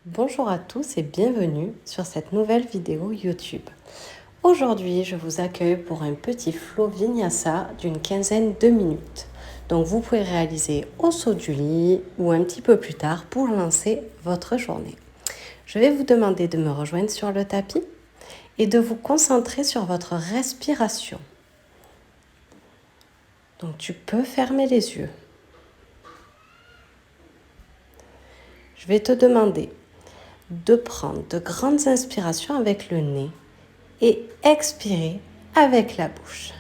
Bonjour à tous et bienvenue sur cette nouvelle vidéo YouTube. Aujourd'hui, je vous accueille pour un petit flow vinyasa d'une quinzaine de minutes. Donc vous pouvez réaliser au saut du lit ou un petit peu plus tard pour lancer votre journée. Je vais vous demander de me rejoindre sur le tapis et de vous concentrer sur votre respiration. Donc tu peux fermer les yeux. Je vais te demander de prendre de grandes inspirations avec le nez et expirer avec la bouche.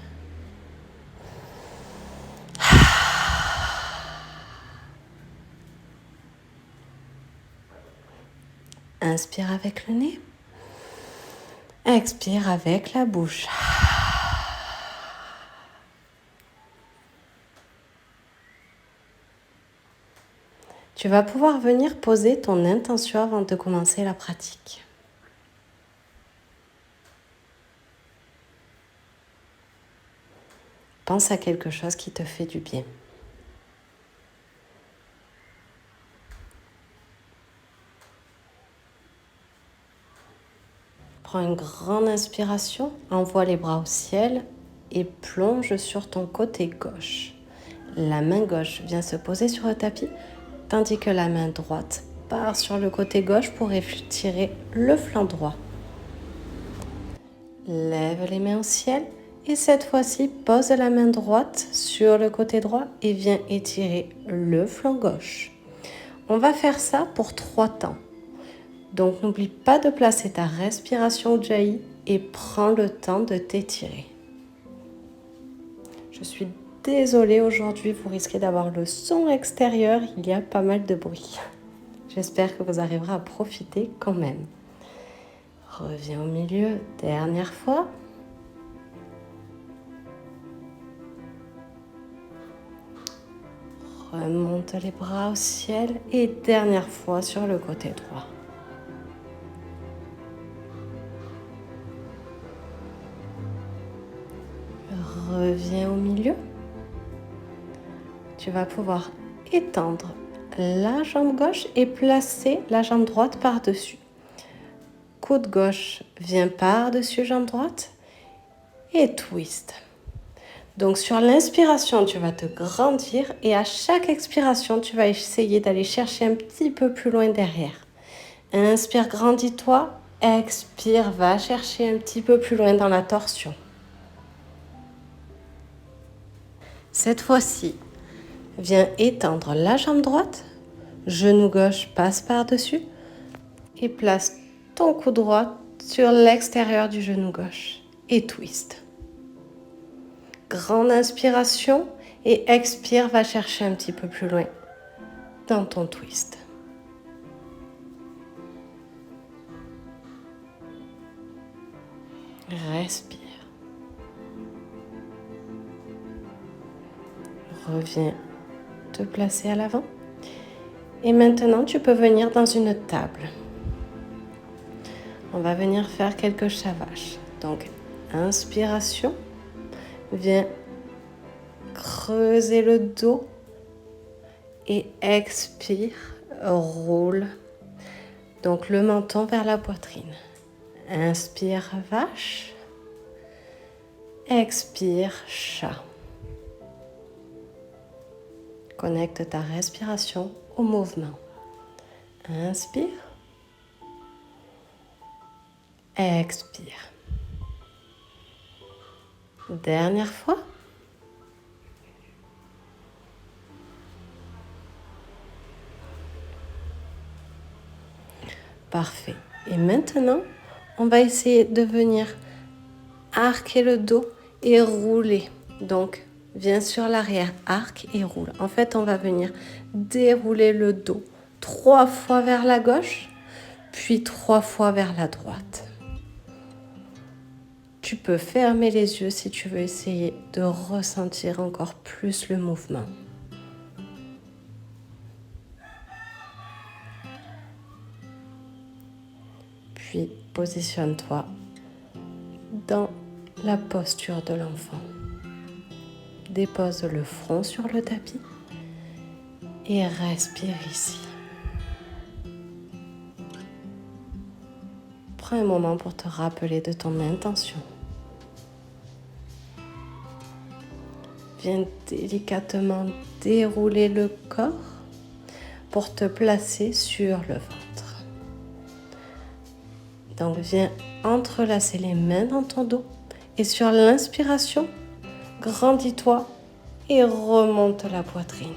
Inspire avec le nez. Expire avec la bouche. Tu vas pouvoir venir poser ton intention avant de commencer la pratique. Pense à quelque chose qui te fait du bien. Prends une grande inspiration, envoie les bras au ciel et plonge sur ton côté gauche. La main gauche vient se poser sur le tapis, tandis que la main droite part sur le côté gauche pour étirer le flanc droit. Lève les mains au ciel et cette fois-ci, pose la main droite sur le côté droit et viens étirer le flanc gauche. On va faire ça pour 3 temps. Donc n'oublie pas de placer ta respiration Ujjayi et prends le temps de t'étirer. Je suis désolée aujourd'hui, vous risquez d'avoir le son extérieur, il y a pas mal de bruit. J'espère que vous arriverez à profiter quand même. Reviens au milieu, dernière fois. Remonte les bras au ciel et dernière fois sur le côté droit. Reviens au milieu. Tu vas pouvoir étendre la jambe gauche et placer la jambe droite par-dessus. Coude gauche vient par-dessus jambe droite et twist. Donc sur l'inspiration, tu vas te grandir et à chaque expiration, tu vas essayer d'aller chercher un petit peu plus loin derrière. Inspire, grandis-toi. Expire, va chercher un petit peu plus loin dans la torsion. Cette fois-ci, viens étendre la jambe droite, genou gauche passe par-dessus et place ton coude droit sur l'extérieur du genou gauche et twist. Grande inspiration et expire, va chercher un petit peu plus loin dans ton twist. Respire. Reviens te placer à l'avant. Et maintenant, tu peux venir dans une table. On va venir faire quelques shavash. Donc, inspiration. Viens creuser le dos. Et expire, roule. Donc, le menton vers la poitrine. Inspire, vache. Expire, chat. Connecte ta respiration au mouvement. Inspire. Expire. Dernière fois. Parfait. Et maintenant, on va essayer de venir arquer le dos et rouler. Donc, viens sur l'arrière, arc et roule. En fait, on va venir dérouler le dos 3 fois vers la gauche, puis 3 fois vers la droite. Tu peux fermer les yeux si tu veux essayer de ressentir encore plus le mouvement. Puis, positionne-toi dans la posture de l'enfant. Dépose le front sur le tapis et respire ici. Prends un moment pour te rappeler de ton intention. Viens délicatement dérouler le corps pour te placer sur le ventre. Donc viens entrelacer les mains dans ton dos et sur l'inspiration, grandis-toi et remonte la poitrine.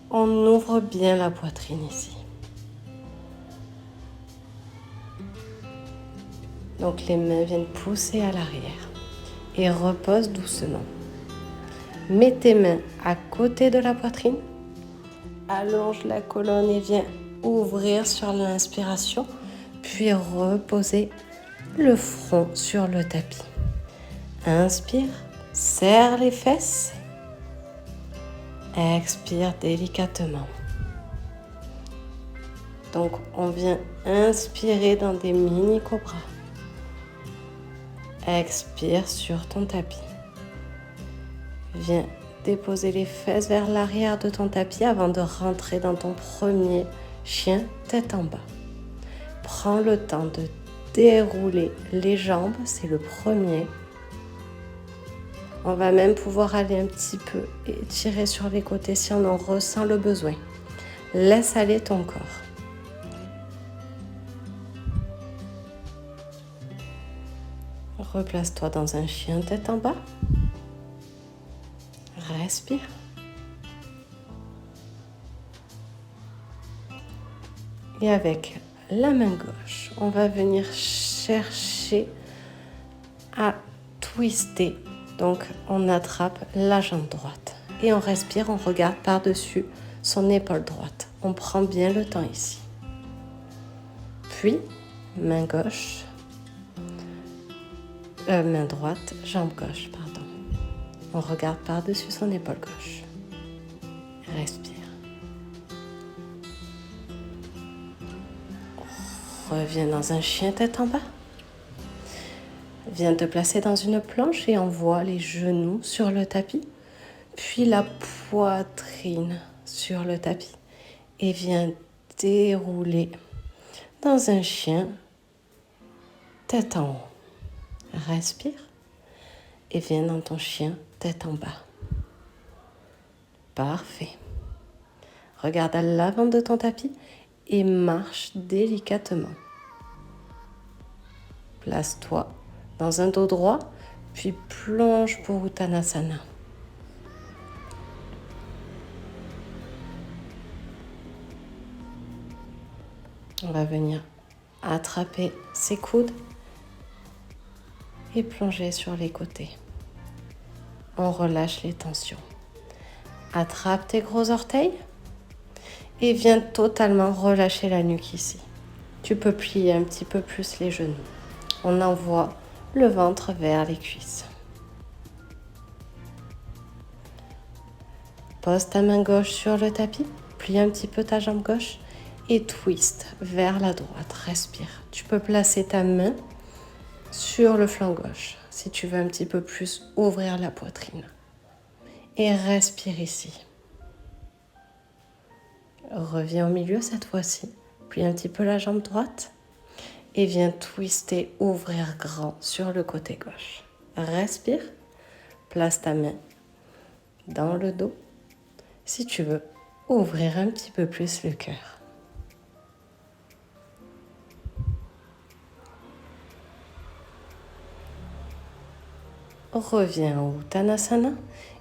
On ouvre bien la poitrine ici. Donc les mains viennent pousser à l'arrière et repose doucement. Mets tes mains à côté de la poitrine. Allonge la colonne et viens ouvrir sur l'inspiration, puis reposer le front sur le tapis. Inspire, serre les fesses. Expire délicatement. Donc on vient inspirer dans des mini-cobras. Expire sur ton tapis. Viens déposer les fesses vers l'arrière de ton tapis avant de rentrer dans ton premier chien tête en bas. Prends le temps de dérouler les jambes, c'est le premier. On va même pouvoir aller un petit peu étirer sur les côtés si on en ressent le besoin. Laisse aller ton corps. Replace-toi dans un chien tête en bas. Respire. Et avec la main gauche, on va venir chercher à twister. Donc, on attrape la jambe droite. Et on respire, on regarde par-dessus son épaule droite. On prend bien le temps ici. Puis, main gauche, main droite, jambe gauche, pardon. On regarde par-dessus son épaule gauche. Respire. Reviens dans un chien tête en bas. Viens te placer dans une planche et envoie les genoux sur le tapis, puis la poitrine sur le tapis. Et viens dérouler dans un chien tête en haut. Respire et viens dans ton chien tête en bas. Parfait. Regarde à l'avant de ton tapis et marche délicatement. Place-toi dans un dos droit, puis plonge pour Uttanasana. On va venir attraper ses coudes et plonger sur les côtés. On relâche les tensions. Attrape tes gros orteils et viens totalement relâcher la nuque ici. Tu peux plier un petit peu plus les genoux. On envoie le ventre vers les cuisses. Pose ta main gauche sur le tapis, plie un petit peu ta jambe gauche et twist vers la droite. Respire. Tu peux placer ta main sur le flanc gauche si tu veux un petit peu plus ouvrir la poitrine. Et respire ici. Reviens au milieu cette fois-ci. Plie un petit peu la jambe droite. Et viens twister, ouvrir grand sur le côté gauche. Respire. Place ta main dans le dos. Si tu veux, ouvrir un petit peu plus le cœur. Reviens au Uttanasana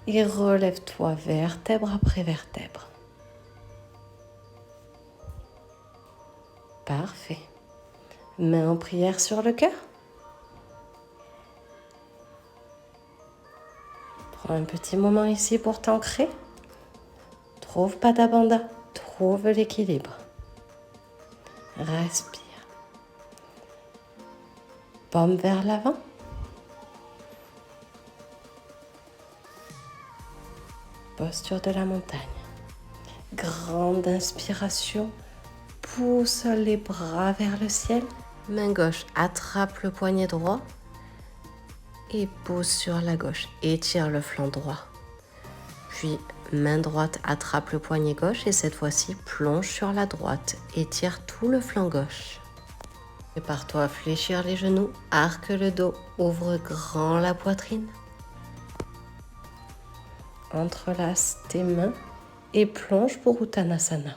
et relève-toi vertèbre après vertèbre. Parfait. Main en prière sur le cœur. Prends un petit moment ici pour t'ancrer. Trouve Pada Bandha, trouve l'équilibre. Respire. Paume vers l'avant. Posture de la montagne. Grande inspiration. Pousse les bras vers le ciel. Main gauche attrape le poignet droit et pousse sur la gauche. Étire le flanc droit. Puis main droite attrape le poignet gauche et cette fois-ci plonge sur la droite. Étire tout le flanc gauche. Prépare-toi à fléchir les genoux, arque le dos, ouvre grand la poitrine. Entrelace tes mains et plonge pour Uttanasana.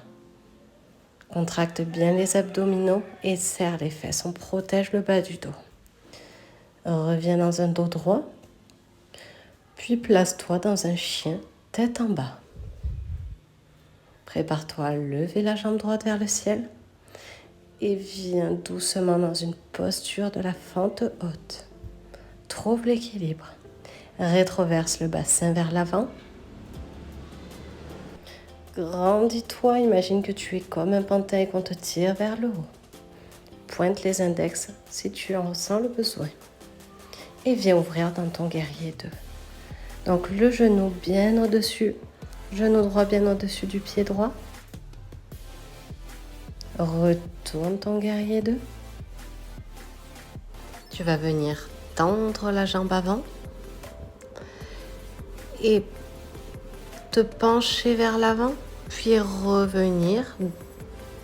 Contracte bien les abdominaux et serre les fesses. On protège le bas du dos. Reviens dans un dos droit, puis place-toi dans un chien, tête en bas. Prépare-toi à lever la jambe droite vers le ciel et viens doucement dans une posture de la fente haute. Trouve l'équilibre. Rétroverse le bassin vers l'avant. Grandis-toi, imagine que tu es comme un pantin et qu'on te tire vers le haut. Pointe les index si tu en ressens le besoin. Et viens ouvrir dans ton guerrier 2. Donc le genou bien au-dessus, genou droit bien au-dessus du pied droit. Retourne ton guerrier 2. Tu vas venir tendre la jambe avant et te pencher vers l'avant, puis revenir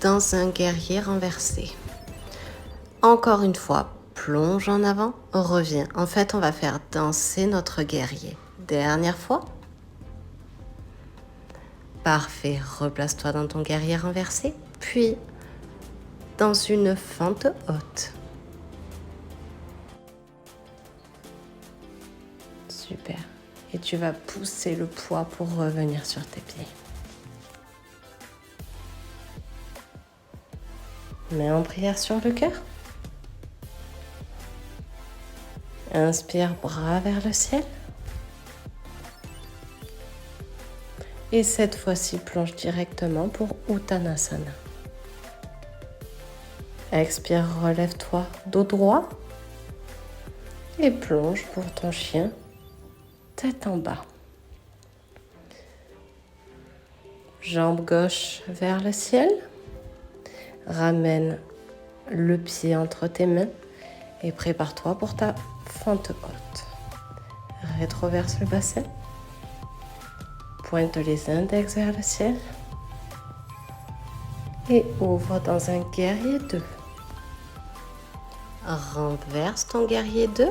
dans un guerrier renversé. Encore une fois, plonge en avant, reviens. En fait, on va faire danser notre guerrier. Dernière fois. Parfait, replace-toi dans ton guerrier renversé, puis dans une fente haute. Super. Et tu vas pousser le poids pour revenir sur tes pieds. Main en prière sur le cœur. Inspire, bras vers le ciel. Et cette fois-ci, plonge directement pour Uttanasana. Expire, relève-toi, dos droit. Et plonge pour ton chien, tête en bas. Jambe gauche vers le ciel. Ramène le pied entre tes mains et prépare-toi pour ta fente haute. Rétroverse le bassin. Pointe les index vers le ciel. Et ouvre dans un guerrier 2. Renverse ton guerrier 2.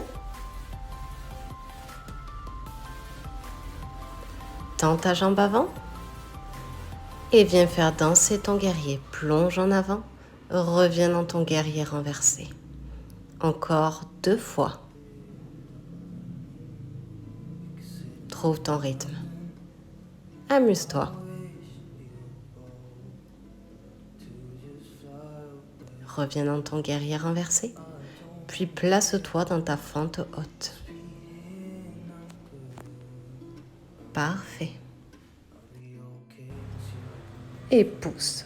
Tends ta jambe avant. Et viens faire danser ton guerrier. Plonge en avant. Reviens dans ton guerrier renversé. Encore 2 fois. Trouve ton rythme. Amuse-toi. Reviens dans ton guerrier renversé. Puis place-toi dans ta fente haute. Parfait. Et pousse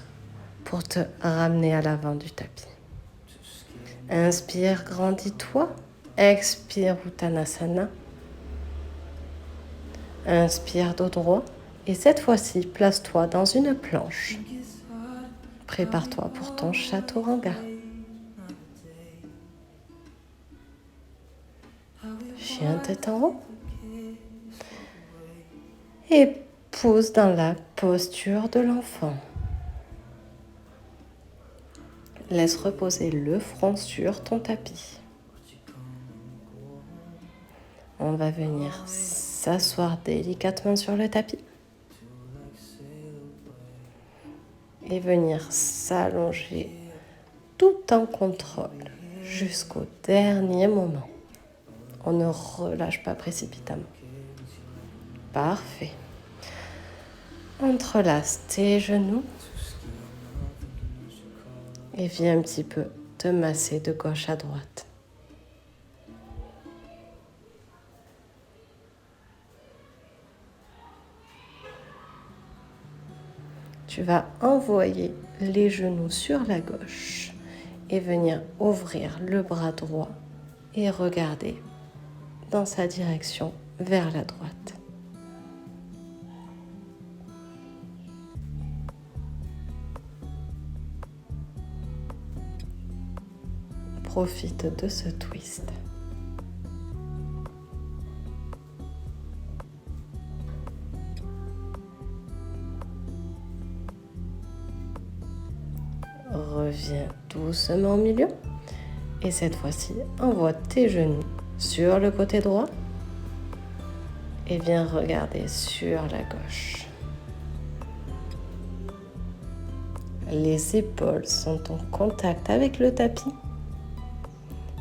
pour te ramener à l'avant du tapis. Inspire, grandis-toi. Expire, Uttanasana. Inspire, dos droit. Et cette fois-ci, place-toi dans une planche. Prépare-toi pour ton chaturanga. Chien tête en haut. Et pousse dans la posture de l'enfant. Laisse reposer le front sur ton tapis. On va venir s'asseoir délicatement sur le tapis et venir s'allonger tout en contrôle jusqu'au dernier moment. On ne relâche pas précipitamment. Parfait. Entrelace tes genoux et viens un petit peu te masser de gauche à droite. Tu vas envoyer les genoux sur la gauche et venir ouvrir le bras droit et regarder dans sa direction vers la droite. Profite de ce twist. Reviens doucement au milieu Et cette fois-ci, envoie tes genoux sur le côté droit et viens regarder sur la gauche. Les épaules sont en contact avec le tapis.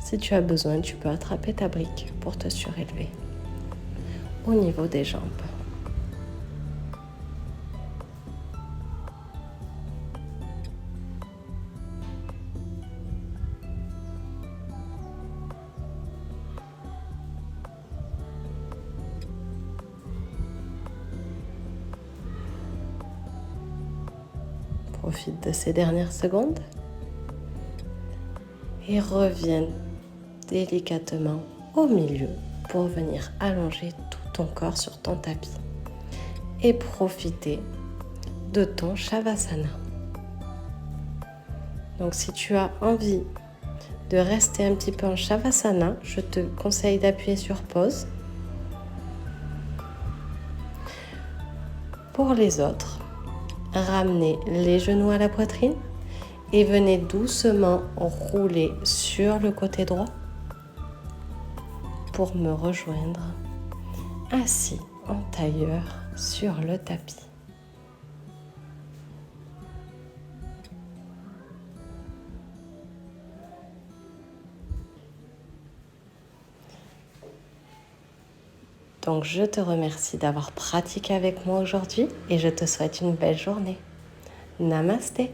Si tu as besoin, tu peux attraper ta brique pour te surélever. Au niveau des jambes. Profite de ces dernières secondes et reviens délicatement au milieu pour venir allonger tout ton corps sur ton tapis et profiter de ton Shavasana. Donc si tu as envie de rester un petit peu en Shavasana, je te conseille d'appuyer sur pause. Pour les autres, ramenez les genoux à la poitrine et venez doucement rouler sur le côté droit pour me rejoindre assis en tailleur sur le tapis. Donc je te remercie d'avoir pratiqué avec moi aujourd'hui et je te souhaite une belle journée. Namasté.